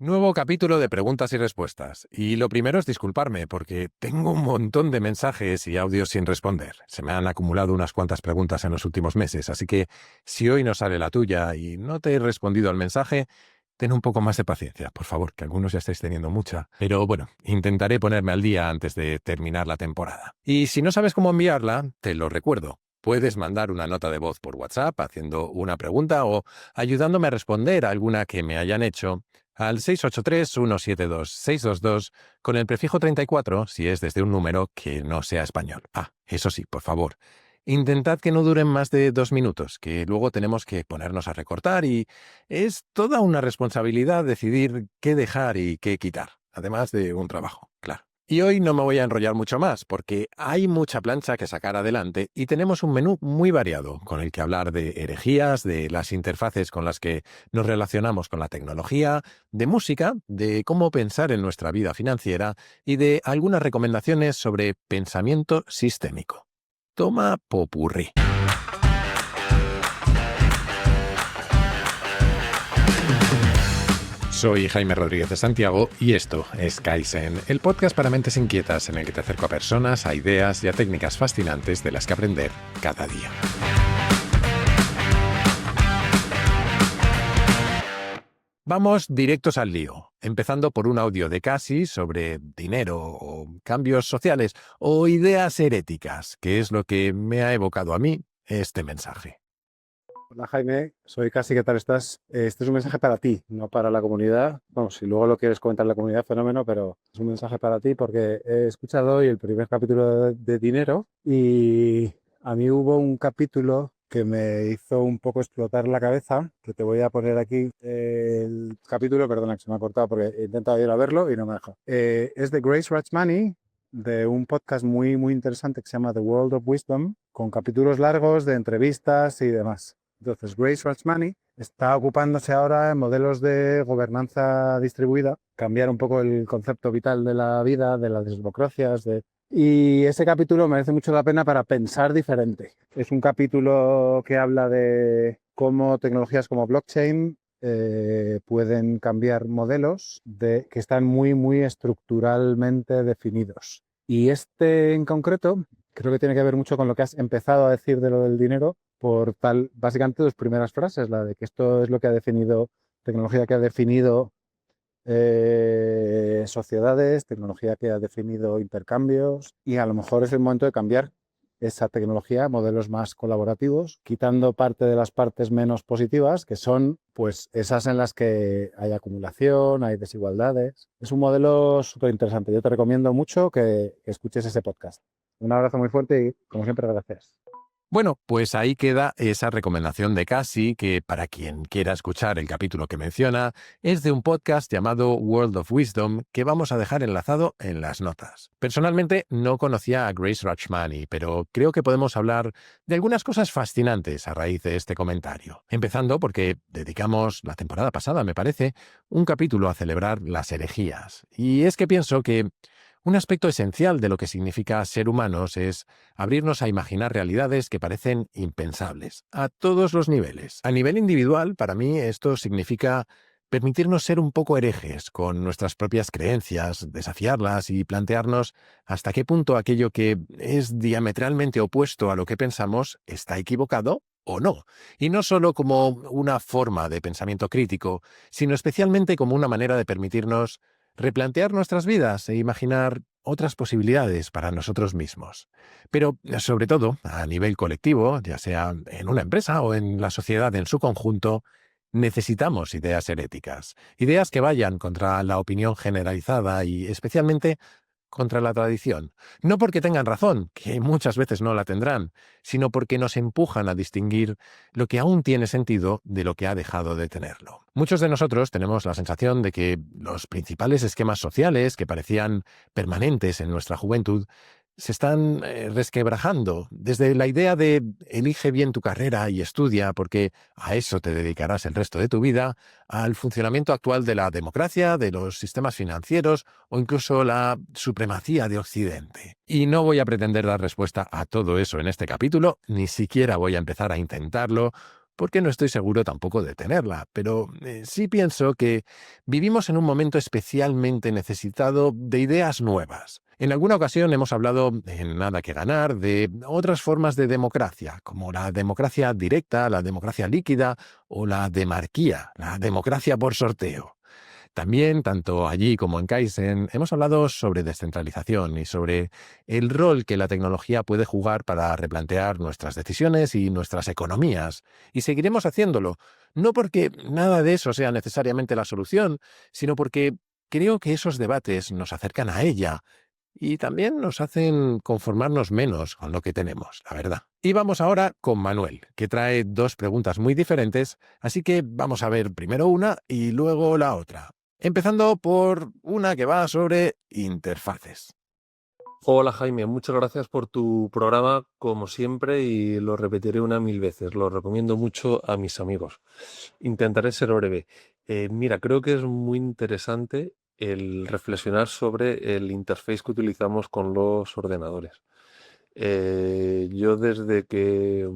Nuevo capítulo de preguntas y respuestas. Y lo primero es disculparme, porque tengo un montón de mensajes y audios sin responder. Se me han acumulado unas cuantas preguntas en los últimos meses, así que si hoy no sale la tuya y no te he respondido al mensaje, ten un poco más de paciencia, por favor, que algunos ya estáis teniendo mucha. Pero bueno, intentaré ponerme al día antes de terminar la temporada. Y si no sabes cómo enviarla, te lo recuerdo. Puedes mandar una nota de voz por WhatsApp haciendo una pregunta o ayudándome a responder a alguna que me hayan hecho al 683-172-622 con el prefijo 34 si es desde un número que no sea español. Eso sí, por favor. Intentad que no duren más de 2 minutos, que luego tenemos que ponernos a recortar y es toda una responsabilidad decidir qué dejar y qué quitar, además de un trabajo, claro. Y hoy no me voy a enrollar mucho más, porque hay mucha plancha que sacar adelante y tenemos un menú muy variado, con el que hablar de herejías, de las interfaces con las que nos relacionamos con la tecnología, de música, de cómo pensar en nuestra vida financiera y de algunas recomendaciones sobre pensamiento sistémico. Toma popurrí. Soy Jaime Rodríguez de Santiago y esto es Kaizen, el podcast para mentes inquietas en el que te acerco a personas, a ideas y a técnicas fascinantes de las que aprender cada día. Vamos directos al lío, empezando por un audio de Casi sobre dinero o cambios sociales o ideas heréticas, que es lo que me ha evocado a mí este mensaje. Hola Jaime, soy Casi, ¿qué tal estás? Este es un mensaje para ti, no para la comunidad. Vamos, si luego lo quieres comentar en la comunidad, fenómeno, pero es un mensaje para ti porque he escuchado hoy el primer capítulo de Dinero y a mí hubo un capítulo que me hizo un poco explotar la cabeza, que te voy a poner aquí el capítulo, perdona que se me ha cortado porque he intentado ir a verlo y no me deja. Es de Grace Rachmani, de un podcast muy interesante que se llama The World of Wisdom, con capítulos largos de entrevistas y demás. Entonces, Grace Rachmani está ocupándose ahora en modelos de gobernanza distribuida, cambiar un poco el concepto vital de la vida, de las desbocracias. Y ese capítulo merece mucho la pena para pensar diferente. Es un capítulo que habla de cómo tecnologías como blockchain pueden cambiar modelos que están muy estructuralmente definidos. Y este en concreto creo que tiene que ver mucho con lo que has empezado a decir de lo del dinero, por tal, básicamente tus primeras frases, la de que esto es lo que ha definido, tecnología que ha definido sociedades, tecnología que ha definido intercambios, y a lo mejor es el momento de cambiar esa tecnología a modelos más colaborativos, quitando parte de las partes menos positivas, que son pues esas en las que hay acumulación, hay desigualdades. Es un modelo súper interesante. Yo te recomiendo mucho que escuches ese podcast. Un abrazo muy fuerte y, como siempre, gracias. Bueno, pues ahí queda esa recomendación de Casi, que para quien quiera escuchar el capítulo que menciona, es de un podcast llamado World of Wisdom, que vamos a dejar enlazado en las notas. Personalmente no conocía a Grace Rachmani, pero creo que podemos hablar de algunas cosas fascinantes a raíz de este comentario. Empezando porque dedicamos la temporada pasada, me parece, un capítulo a celebrar las herejías. Y es que pienso que un aspecto esencial de lo que significa ser humanos es abrirnos a imaginar realidades que parecen impensables, a todos los niveles. A nivel individual, para mí, esto significa permitirnos ser un poco herejes con nuestras propias creencias, desafiarlas y plantearnos hasta qué punto aquello que es diametralmente opuesto a lo que pensamos está equivocado o no. Y no solo como una forma de pensamiento crítico, sino especialmente como una manera de permitirnos replantear nuestras vidas e imaginar otras posibilidades para nosotros mismos. Pero, sobre todo, a nivel colectivo, ya sea en una empresa o en la sociedad en su conjunto, necesitamos ideas heréticas, ideas que vayan contra la opinión generalizada y especialmente contra la tradición. No porque tengan razón, que muchas veces no la tendrán, sino porque nos empujan a distinguir lo que aún tiene sentido de lo que ha dejado de tenerlo. Muchos de nosotros tenemos la sensación de que los principales esquemas sociales que parecían permanentes en nuestra juventud se están resquebrajando, desde la idea de elige bien tu carrera y estudia porque a eso te dedicarás el resto de tu vida, al funcionamiento actual de la democracia, de los sistemas financieros o incluso la supremacía de Occidente. Y no voy a pretender dar respuesta a todo eso en este capítulo, ni siquiera voy a empezar a intentarlo, porque no estoy seguro tampoco de tenerla, pero sí pienso que vivimos en un momento especialmente necesitado de ideas nuevas. En alguna ocasión hemos hablado, en Nada que Ganar, de otras formas de democracia, como la democracia directa, la democracia líquida o la demarquía, la democracia por sorteo. También, tanto allí como en Kaizen, hemos hablado sobre descentralización y sobre el rol que la tecnología puede jugar para replantear nuestras decisiones y nuestras economías. Y seguiremos haciéndolo, no porque nada de eso sea necesariamente la solución, sino porque creo que esos debates nos acercan a ella y también nos hacen conformarnos menos con lo que tenemos, la verdad. Y vamos ahora con Manuel, que trae dos preguntas muy diferentes, así que vamos a ver primero una y luego la otra. Empezando por una que va sobre interfaces. Hola Jaime, muchas gracias por tu programa como siempre y lo repetiré una mil veces. Lo recomiendo mucho a mis amigos. Intentaré ser breve. Mira, creo que es muy interesante el reflexionar sobre el interface que utilizamos con los ordenadores. Yo desde que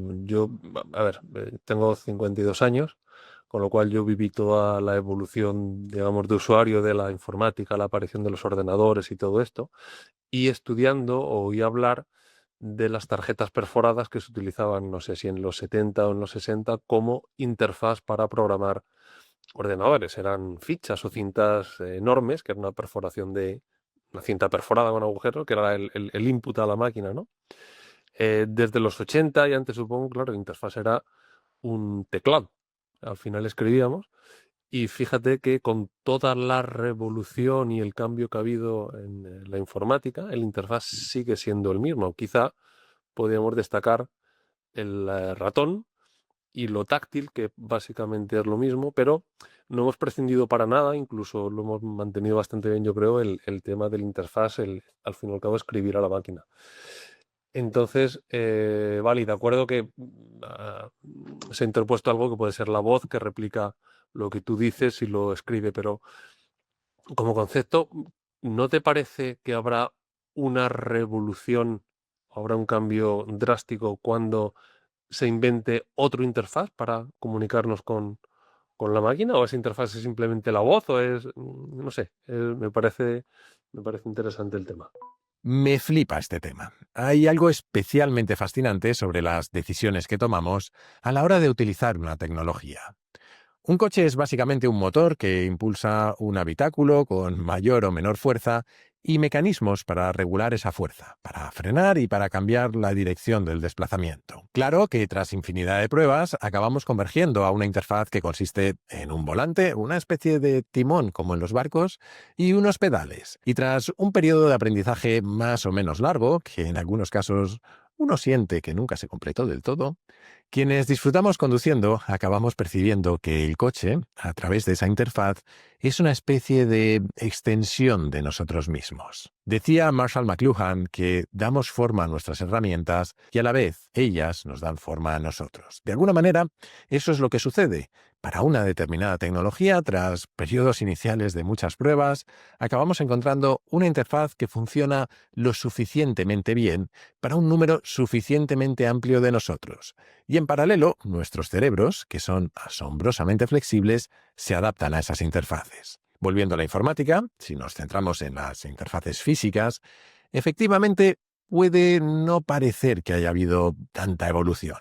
a ver, tengo 52 años, con lo cual yo viví toda la evolución, digamos, de usuario de la informática, la aparición de los ordenadores y todo esto, y estudiando oí hablar de las tarjetas perforadas que se utilizaban, no sé si en los 70 o en los 60, como interfaz para programar ordenadores. Eran fichas o cintas enormes, que era una perforación de una cinta perforada con agujero, que era el input a la máquina, ¿no? Desde los 80 y antes, supongo, claro, la interfaz era un teclado. Al final escribíamos y fíjate que con toda la revolución y el cambio que ha habido en la informática, el interfaz sigue siendo el mismo. Quizá podríamos destacar el ratón y lo táctil, que básicamente es lo mismo, pero no hemos prescindido para nada, incluso lo hemos mantenido bastante bien, yo creo, el tema del interfaz, al fin y al cabo escribir a la máquina. Entonces, vale, de acuerdo que se ha interpuesto algo que puede ser la voz que replica lo que tú dices y lo escribe, pero como concepto, ¿no te parece que habrá una revolución, habrá un cambio drástico cuando se invente otro interfaz para comunicarnos con la máquina? ¿O esa interfaz es simplemente la voz? ¿O es, no sé, me parece interesante el tema. Me flipa este tema. Hay algo especialmente fascinante sobre las decisiones que tomamos a la hora de utilizar una tecnología. Un coche es básicamente un motor que impulsa un habitáculo con mayor o menor fuerza y mecanismos para regular esa fuerza, para frenar y para cambiar la dirección del desplazamiento. Claro que tras infinidad de pruebas acabamos convergiendo a una interfaz que consiste en un volante, una especie de timón como en los barcos, y unos pedales. Y tras un periodo de aprendizaje más o menos largo, que en algunos casos uno siente que nunca se completó del todo, quienes disfrutamos conduciendo acabamos percibiendo que el coche, a través de esa interfaz, es una especie de extensión de nosotros mismos. Decía Marshall McLuhan que damos forma a nuestras herramientas y a la vez ellas nos dan forma a nosotros. De alguna manera, eso es lo que sucede. Para una determinada tecnología, tras periodos iniciales de muchas pruebas, acabamos encontrando una interfaz que funciona lo suficientemente bien para un número suficientemente amplio de nosotros. Y en paralelo, nuestros cerebros, que son asombrosamente flexibles, se adaptan a esas interfaces. Volviendo a la informática, si nos centramos en las interfaces físicas, efectivamente puede no parecer que haya habido tanta evolución.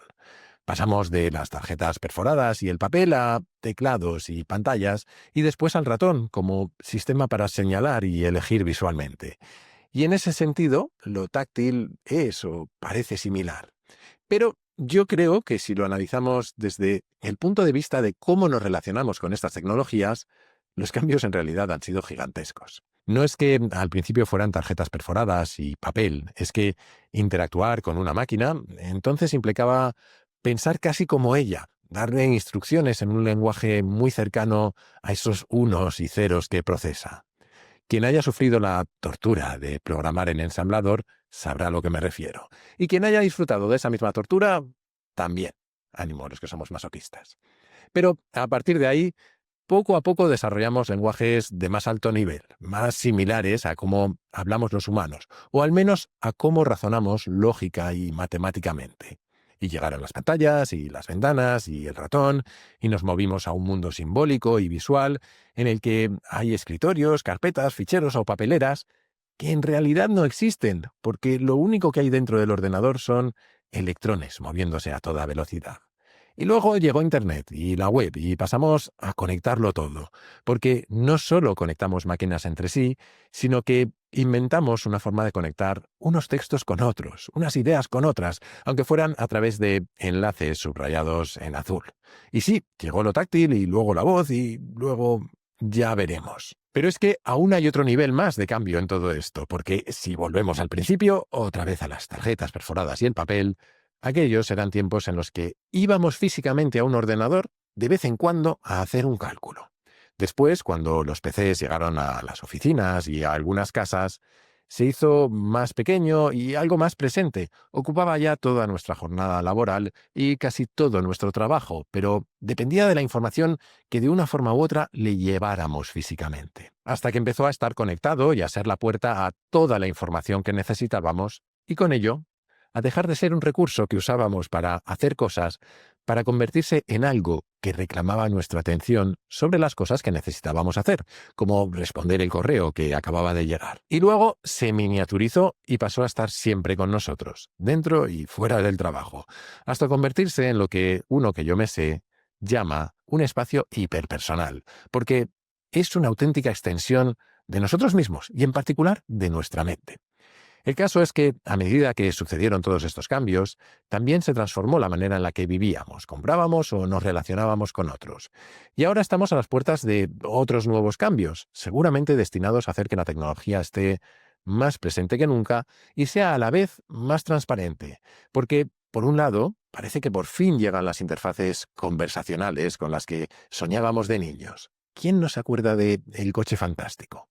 Pasamos de las tarjetas perforadas y el papel a teclados y pantallas, y después al ratón como sistema para señalar y elegir visualmente. Y en ese sentido, lo táctil es o parece similar. Pero yo creo que si lo analizamos desde el punto de vista de cómo nos relacionamos con estas tecnologías, los cambios en realidad han sido gigantescos. No es que al principio fueran tarjetas perforadas y papel, es que interactuar con una máquina entonces implicaba pensar casi como ella, darle instrucciones en un lenguaje muy cercano a esos unos y ceros que procesa. Quien haya sufrido la tortura de programar en ensamblador sabrá a lo que me refiero. Y quien haya disfrutado de esa misma tortura, también. Ánimo a los que somos masoquistas. Pero a partir de ahí, poco a poco desarrollamos lenguajes de más alto nivel, más similares a cómo hablamos los humanos, o al menos a cómo razonamos lógica y matemáticamente. Y llegaron las pantallas y las ventanas y el ratón, y nos movimos a un mundo simbólico y visual en el que hay escritorios, carpetas, ficheros o papeleras que en realidad no existen, porque lo único que hay dentro del ordenador son electrones moviéndose a toda velocidad. Y luego llegó Internet y la web y pasamos a conectarlo todo, porque no solo conectamos máquinas entre sí, sino que inventamos una forma de conectar unos textos con otros, unas ideas con otras, aunque fueran a través de enlaces subrayados en azul. Y sí, llegó lo táctil y luego la voz y luego ya veremos. Pero es que aún hay otro nivel más de cambio en todo esto, porque si volvemos al principio, otra vez a las tarjetas perforadas y el papel, aquellos eran tiempos en los que íbamos físicamente a un ordenador de vez en cuando a hacer un cálculo. Después, cuando los PCs llegaron a las oficinas y a algunas casas, se hizo más pequeño y algo más presente. Ocupaba ya toda nuestra jornada laboral y casi todo nuestro trabajo, pero dependía de la información que de una forma u otra le lleváramos físicamente. Hasta que empezó a estar conectado y a ser la puerta a toda la información que necesitábamos, y con ello a dejar de ser un recurso que usábamos para hacer cosas, para convertirse en algo que reclamaba nuestra atención sobre las cosas que necesitábamos hacer, como responder el correo que acababa de llegar. Y luego se miniaturizó y pasó a estar siempre con nosotros, dentro y fuera del trabajo, hasta convertirse en lo que uno que yo me sé llama un espacio hiperpersonal, porque es una auténtica extensión de nosotros mismos y en particular de nuestra mente. El caso es que, a medida que sucedieron todos estos cambios, también se transformó la manera en la que vivíamos, comprábamos o nos relacionábamos con otros. Y ahora estamos a las puertas de otros nuevos cambios, seguramente destinados a hacer que la tecnología esté más presente que nunca y sea a la vez más transparente. Porque, por un lado, parece que por fin llegan las interfaces conversacionales con las que soñábamos de niños. ¿Quién no se acuerda de El coche fantástico?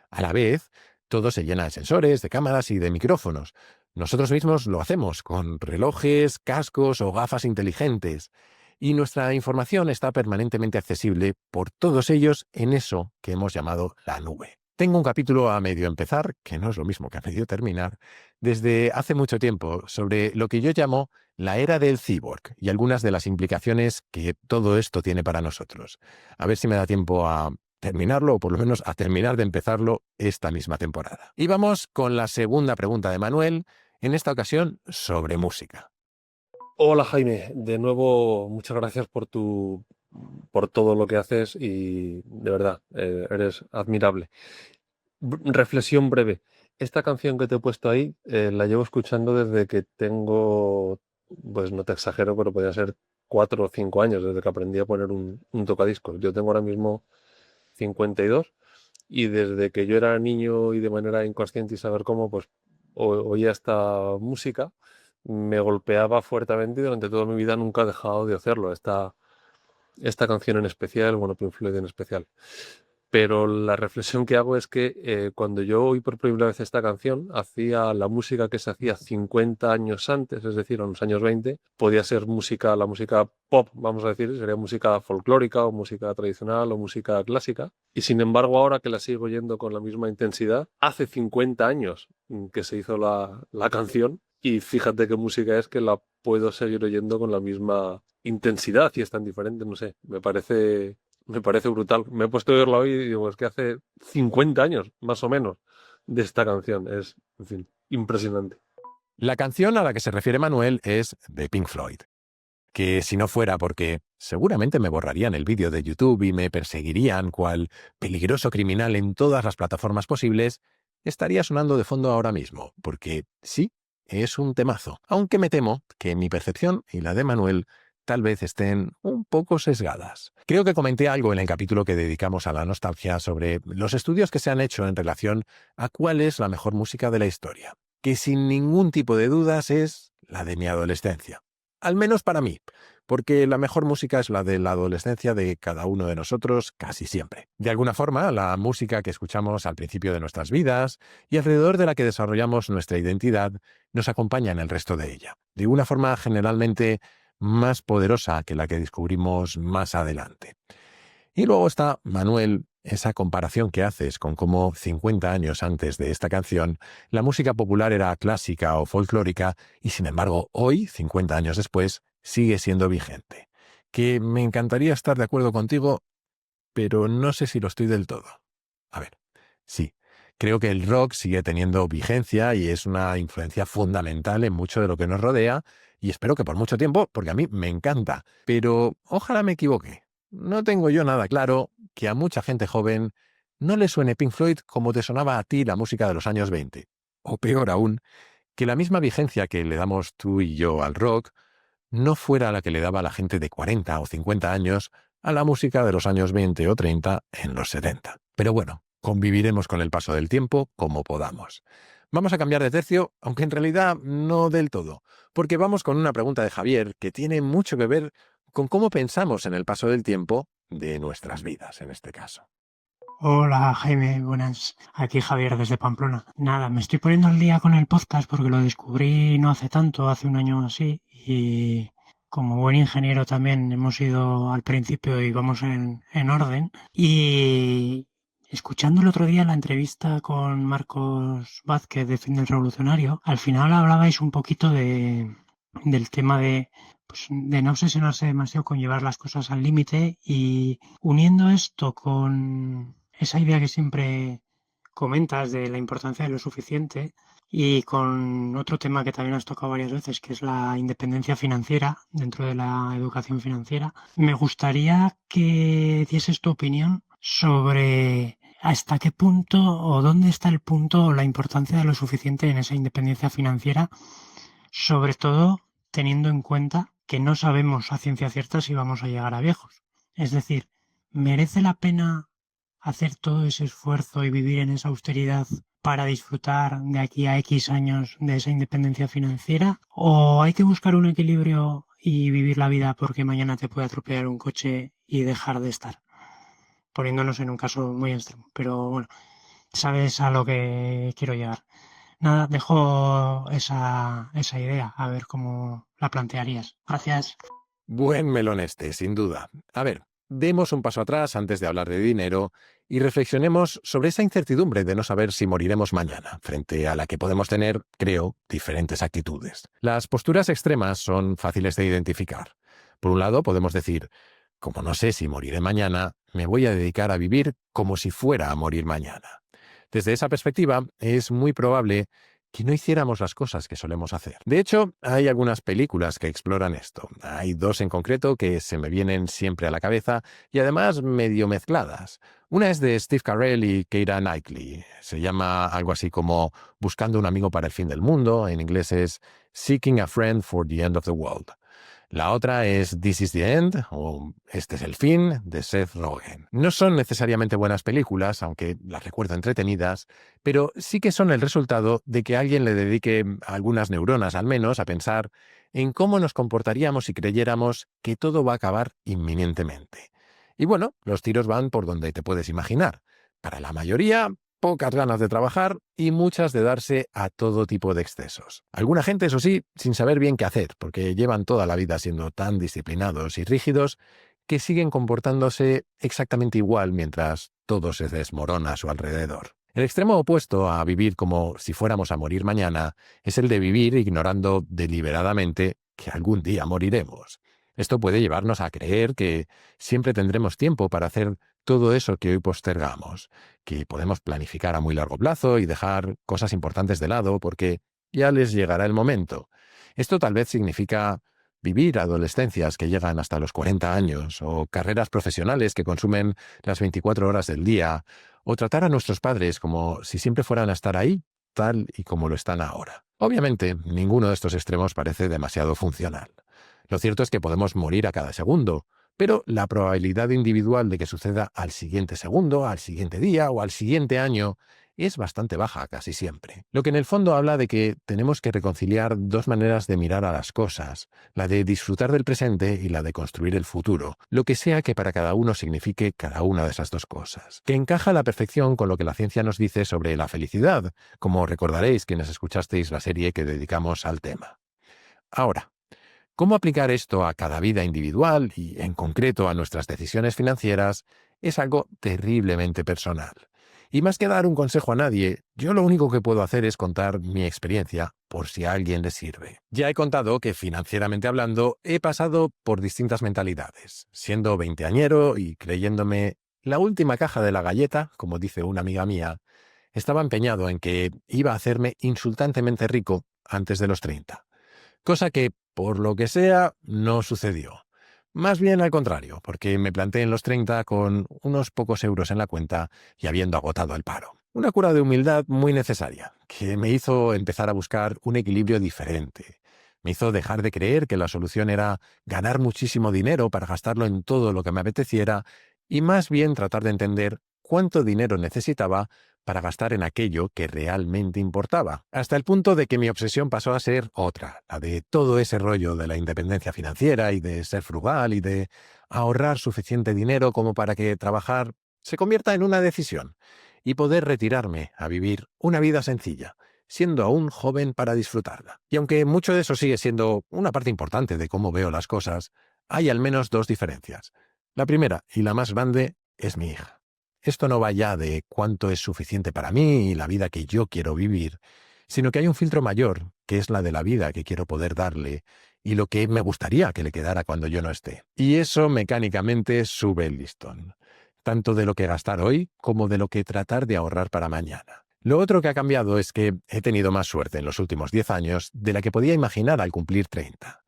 A la vez, todo se llena de sensores, de cámaras y de micrófonos. Nosotros mismos lo hacemos con relojes, cascos o gafas inteligentes. Y nuestra información está permanentemente accesible por todos ellos en eso que hemos llamado la nube. Tengo un capítulo a medio empezar, que no es lo mismo que a medio terminar, desde hace mucho tiempo, sobre lo que yo llamo la era del cyborg y algunas de las implicaciones que todo esto tiene para nosotros. A ver si me da tiempo a terminarlo, o por lo menos a terminar de empezarlo esta misma temporada. Y vamos con la segunda pregunta de Manuel, en esta ocasión sobre música. Hola Jaime, de nuevo muchas gracias por todo lo que haces y de verdad, eres admirable. Reflexión breve. Esta canción que te he puesto ahí, la llevo escuchando desde que tengo, pues no te exagero, pero podría ser 4 o 5 años, desde que aprendí a poner un tocadiscos. Yo tengo ahora mismo 52 y desde que yo era niño y de manera inconsciente y saber cómo, pues oía esta música, me golpeaba fuertemente y durante toda mi vida nunca he dejado de hacerlo. Esta canción en especial, bueno, Pink Floyd en especial. Pero la reflexión que hago es que cuando yo oí por primera vez esta canción, hacía la música que se hacía 50 años antes, es decir, en los años 20, podía ser música, la música pop, vamos a decir, sería música folclórica o música tradicional o música clásica. Y sin embargo, ahora que la sigo oyendo con la misma intensidad, hace 50 años que se hizo la canción y fíjate qué música es que la puedo seguir oyendo con la misma intensidad y es tan diferente, no sé, me parece brutal. Me he puesto a oírla hoy y digo, es que hace 50 años, más o menos, de esta canción. Es, en fin, impresionante. La canción a la que se refiere Manuel es de Pink Floyd, que si no fuera porque seguramente me borrarían el vídeo de YouTube y me perseguirían cual peligroso criminal en todas las plataformas posibles, estaría sonando de fondo ahora mismo, porque sí, es un temazo, aunque me temo que mi percepción y la de Manuel tal vez estén un poco sesgadas. Creo que comenté algo en el capítulo que dedicamos a la nostalgia sobre los estudios que se han hecho en relación a cuál es la mejor música de la historia, que sin ningún tipo de dudas es la de mi adolescencia. Al menos para mí, porque la mejor música es la de la adolescencia de cada uno de nosotros casi siempre. De alguna forma, la música que escuchamos al principio de nuestras vidas y alrededor de la que desarrollamos nuestra identidad nos acompaña en el resto de ella, de una forma generalmente más poderosa que la que descubrimos más adelante. Y luego está Manuel, esa comparación que haces con cómo 50 años antes de esta canción, la música popular era clásica o folclórica y sin embargo hoy, 50 años después, sigue siendo vigente. Que me encantaría estar de acuerdo contigo, pero no sé si lo estoy del todo. A ver, sí, creo que el rock sigue teniendo vigencia y es una influencia fundamental en mucho de lo que nos rodea, y espero que por mucho tiempo, porque a mí me encanta. Pero ojalá me equivoque. No tengo yo nada claro que a mucha gente joven no le suene Pink Floyd como te sonaba a ti la música de los años 20. O peor aún, que la misma vigencia que le damos tú y yo al rock no fuera la que le daba la gente de 40 o 50 años a la música de los años 20 o 30 en los 70. Pero bueno, conviviremos con el paso del tiempo como podamos. Vamos a cambiar de tercio, aunque en realidad no del todo, porque vamos con una pregunta de Javier que tiene mucho que ver con cómo pensamos en el paso del tiempo de nuestras vidas, en este caso. Hola Jaime, buenas. Aquí Javier desde Pamplona. Nada, me estoy poniendo al día con el podcast porque lo descubrí no hace tanto, hace un año así, y como buen ingeniero también hemos ido al principio y vamos en orden. Y escuchando el otro día la entrevista con Marcos Vázquez de Fin del Revolucionario, al final hablabais un poquito del tema pues, de no obsesionarse demasiado con llevar las cosas al límite, y uniendo esto con esa idea que siempre comentas de la importancia de lo suficiente, y con otro tema que también has tocado varias veces, que es la independencia financiera dentro de la educación financiera, me gustaría que dieses tu opinión sobre hasta qué punto o dónde está el punto o la importancia de lo suficiente en esa independencia financiera, sobre todo teniendo en cuenta que no sabemos a ciencia cierta si vamos a llegar a viejos. Es decir, ¿merece la pena hacer todo ese esfuerzo y vivir en esa austeridad para disfrutar de aquí a X años de esa independencia financiera? ¿O hay que buscar un equilibrio y vivir la vida porque mañana te puede atropellar un coche y dejar de estar? Poniéndonos en un caso muy extremo. Pero bueno, sabes a lo que quiero llegar. Nada, dejo esa idea, a ver cómo la plantearías. Gracias. Buen melón este, sin duda. A ver, demos un paso atrás antes de hablar de dinero y reflexionemos sobre esa incertidumbre de no saber si moriremos mañana, frente a la que podemos tener, creo, diferentes actitudes. Las posturas extremas son fáciles de identificar. Por un lado, podemos decir, como no sé si moriré mañana, me voy a dedicar a vivir como si fuera a morir mañana. Desde esa perspectiva, es muy probable que no hiciéramos las cosas que solemos hacer. De hecho, hay algunas películas que exploran esto. Hay dos en concreto que se me vienen siempre a la cabeza y además medio mezcladas. Una es de Steve Carell y Keira Knightley. Se llama algo así como Buscando un amigo para el fin del mundo. En inglés es Seeking a Friend for the End of the World. La otra es This is the End, o Este es el fin, de Seth Rogen. No son necesariamente buenas películas, aunque las recuerdo entretenidas, pero sí que son el resultado de que alguien le dedique algunas neuronas al menos a pensar en cómo nos comportaríamos si creyéramos que todo va a acabar inminentemente. Y bueno, los tiros van por donde te puedes imaginar. Para la mayoría, pocas ganas de trabajar y muchas de darse a todo tipo de excesos. Alguna gente, eso sí, sin saber bien qué hacer, porque llevan toda la vida siendo tan disciplinados y rígidos que siguen comportándose exactamente igual mientras todo se desmorona a su alrededor. El extremo opuesto a vivir como si fuéramos a morir mañana es el de vivir ignorando deliberadamente que algún día moriremos. Esto puede llevarnos a creer que siempre tendremos tiempo para hacer todo eso que hoy postergamos, que podemos planificar a muy largo plazo y dejar cosas importantes de lado porque ya les llegará el momento. Esto tal vez significa vivir adolescencias que llegan hasta los 40 años, o carreras profesionales que consumen las 24 horas del día, o tratar a nuestros padres como si siempre fueran a estar ahí, tal y como lo están ahora. Obviamente, ninguno de estos extremos parece demasiado funcional. Lo cierto es que podemos morir a cada segundo, pero la probabilidad individual de que suceda al siguiente segundo, al siguiente día o al siguiente año es bastante baja casi siempre. Lo que en el fondo habla de que tenemos que reconciliar dos maneras de mirar a las cosas, la de disfrutar del presente y la de construir el futuro, lo que sea que para cada uno signifique cada una de esas dos cosas, que encaja a la perfección con lo que la ciencia nos dice sobre la felicidad, como recordaréis quienes escuchasteis la serie que dedicamos al tema. Ahora, ¿cómo aplicar esto a cada vida individual y, en concreto, a nuestras decisiones financieras? es algo terriblemente personal. Y más que dar un consejo a nadie, yo lo único que puedo hacer es contar mi experiencia por si a alguien le sirve. Ya he contado que financieramente hablando he pasado por distintas mentalidades, siendo veinteañero y creyéndome la última caja de la galleta, como dice una amiga mía. Estaba empeñado en que iba a hacerme insultantemente rico antes de los 30, cosa que, por lo que sea, no sucedió. Más bien al contrario, porque me planté en los 30 con unos pocos euros en la cuenta y habiendo agotado el paro. Una cura de humildad muy necesaria, que me hizo empezar a buscar un equilibrio diferente. Me hizo dejar de creer que la solución era ganar muchísimo dinero para gastarlo en todo lo que me apeteciera y más bien tratar de entender cuánto dinero necesitaba para gastar en aquello que realmente importaba, hasta el punto de que mi obsesión pasó a ser otra, la de todo ese rollo de la independencia financiera y de ser frugal y de ahorrar suficiente dinero como para que trabajar se convierta en una decisión y poder retirarme a vivir una vida sencilla, siendo aún joven para disfrutarla. Y aunque mucho de eso sigue siendo una parte importante de cómo veo las cosas, hay al menos dos diferencias. La primera, y la más grande, es mi hija. Esto no va ya de cuánto es suficiente para mí y la vida que yo quiero vivir, sino que hay un filtro mayor, que es la de la vida que quiero poder darle y lo que me gustaría que le quedara cuando yo no esté. Y eso mecánicamente sube el listón, tanto de lo que gastar hoy como de lo que tratar de ahorrar para mañana. Lo otro que ha cambiado es que he tenido más suerte en los últimos 10 años de la que podía imaginar al cumplir 30.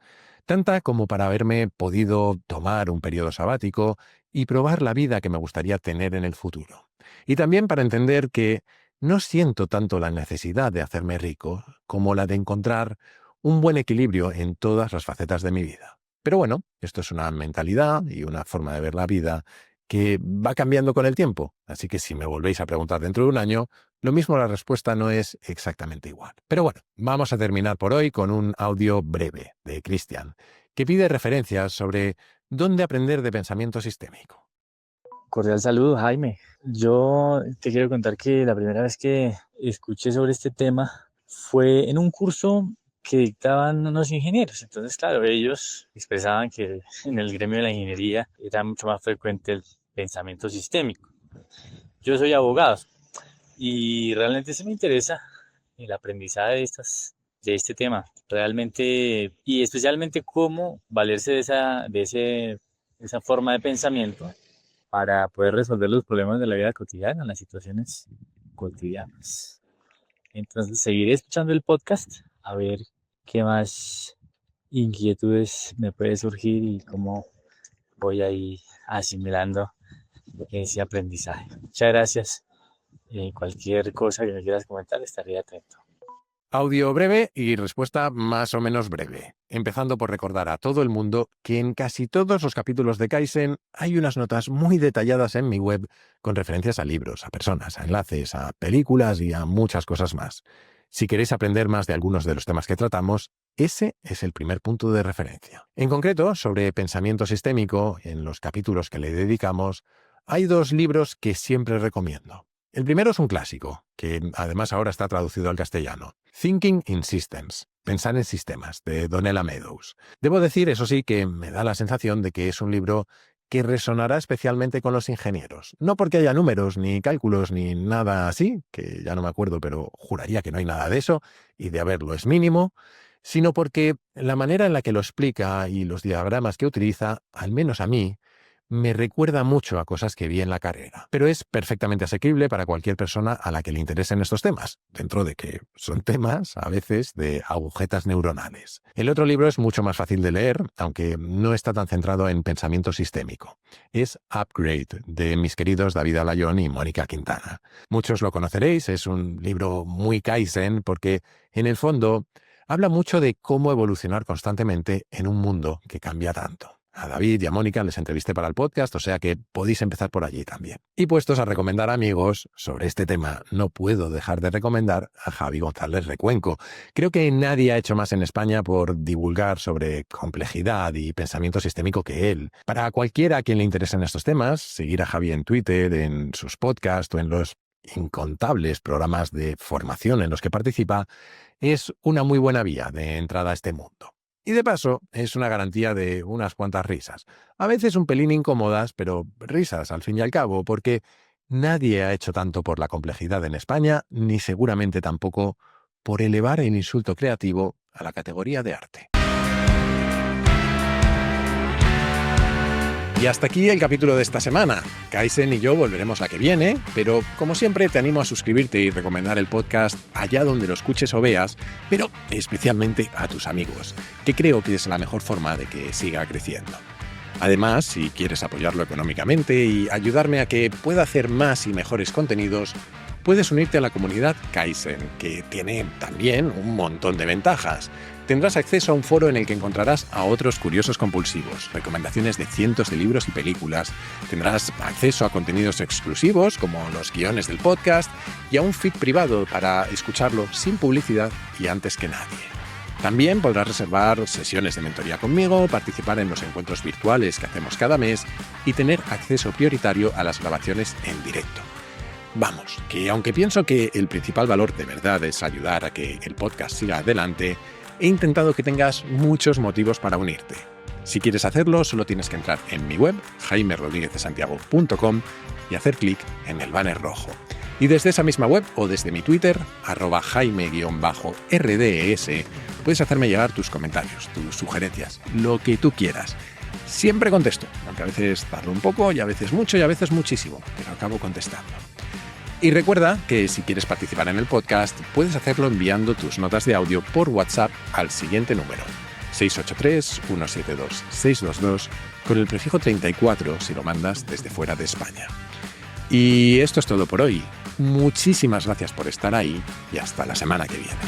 Tanta como para haberme podido tomar un periodo sabático y probar la vida que me gustaría tener en el futuro. Y también para entender que no siento tanto la necesidad de hacerme rico como la de encontrar un buen equilibrio en todas las facetas de mi vida. Pero bueno, esto es una mentalidad y una forma de ver la vida que va cambiando con el tiempo, así que si me volvéis a preguntar dentro de un año, lo mismo la respuesta no es exactamente igual. Pero bueno, vamos a terminar por hoy con un audio breve de Cristian, que pide referencias sobre dónde aprender de pensamiento sistémico. Cordial saludo, Jaime. Yo te quiero contar que la primera vez que escuché sobre este tema fue en un curso que dictaban unos ingenieros. Entonces, claro, ellos expresaban que en el gremio de la ingeniería era mucho más frecuente el pensamiento sistémico. Yo soy abogado y realmente se me interesa el aprendizaje de este tema. Realmente, y especialmente cómo valerse de esa forma de pensamiento para poder resolver los problemas de la vida cotidiana, las situaciones cotidianas. Entonces, seguiré escuchando el podcast a ver qué más inquietudes me puede surgir y cómo voy a ir asimilando ese aprendizaje. Muchas gracias. Cualquier cosa que me quieras comentar, estaré atento. Audio breve y respuesta más o menos breve, empezando por recordar a todo el mundo que en casi todos los capítulos de Kaizen hay unas notas muy detalladas en mi web con referencias a libros, a personas, a enlaces, a películas y a muchas cosas más. Si queréis aprender más de algunos de los temas que tratamos, ese es el primer punto de referencia. En concreto, sobre pensamiento sistémico, en los capítulos que le dedicamos, hay dos libros que siempre recomiendo. El primero es un clásico, que además ahora está traducido al castellano. Thinking in Systems, Pensar en Sistemas, de Donella Meadows. Debo decir, eso sí, que me da la sensación de que es un libro que resonará especialmente con los ingenieros. No porque haya números, ni cálculos, ni nada así, que ya no me acuerdo, pero juraría que no hay nada de eso, y de haberlo es mínimo, sino porque la manera en la que lo explica y los diagramas que utiliza, al menos a mí, me recuerda mucho a cosas que vi en la carrera, pero es perfectamente asequible para cualquier persona a la que le interesen estos temas, dentro de que son temas, a veces, de agujetas neuronales. El otro libro es mucho más fácil de leer, aunque no está tan centrado en pensamiento sistémico. Es Upgrade, de mis queridos David Alayón y Mónica Quintana. Muchos lo conoceréis, es un libro muy Kaizen porque, en el fondo, habla mucho de cómo evolucionar constantemente en un mundo que cambia tanto. A David y a Mónica les entrevisté para el podcast, o sea que podéis empezar por allí también. Y puestos a recomendar amigos sobre este tema, no puedo dejar de recomendar a Javi González Recuenco. Creo que nadie ha hecho más en España por divulgar sobre complejidad y pensamiento sistémico que él. Para cualquiera a quien le interesen estos temas, seguir a Javi en Twitter, en sus podcasts o en los incontables programas de formación en los que participa, es una muy buena vía de entrada a este mundo. Y de paso, es una garantía de unas cuantas risas. A veces un pelín incómodas, pero risas al fin y al cabo, porque nadie ha hecho tanto por la complejidad en España, ni seguramente tampoco por elevar el insulto creativo a la categoría de arte. Y hasta aquí el capítulo de esta semana. Kaizen y yo volveremos la que viene, pero como siempre te animo a suscribirte y recomendar el podcast allá donde lo escuches o veas, pero especialmente a tus amigos, que creo que es la mejor forma de que siga creciendo. Además, si quieres apoyarlo económicamente y ayudarme a que pueda hacer más y mejores contenidos, puedes unirte a la comunidad Kaizen, que tiene también un montón de ventajas. Tendrás acceso a un foro en el que encontrarás a otros curiosos compulsivos, recomendaciones de cientos de libros y películas, tendrás acceso a contenidos exclusivos como los guiones del podcast y a un feed privado para escucharlo sin publicidad y antes que nadie. También podrás reservar sesiones de mentoría conmigo, participar en los encuentros virtuales que hacemos cada mes y tener acceso prioritario a las grabaciones en directo. Vamos, que aunque pienso que el principal valor de verdad es ayudar a que el podcast siga adelante, he intentado que tengas muchos motivos para unirte. Si quieres hacerlo, solo tienes que entrar en mi web, jaimerodriguezdesantiago.com, y hacer clic en el banner rojo. Y desde esa misma web o desde mi Twitter, @jaime_rds, puedes hacerme llegar tus comentarios, tus sugerencias, lo que tú quieras. Siempre contesto, aunque a veces tardo un poco y a veces mucho y a veces muchísimo, pero acabo contestando. Y recuerda que si quieres participar en el podcast, puedes hacerlo enviando tus notas de audio por WhatsApp al siguiente número, 683-172-622, con el prefijo 34 si lo mandas desde fuera de España. Y esto es todo por hoy. Muchísimas gracias por estar ahí y hasta la semana que viene.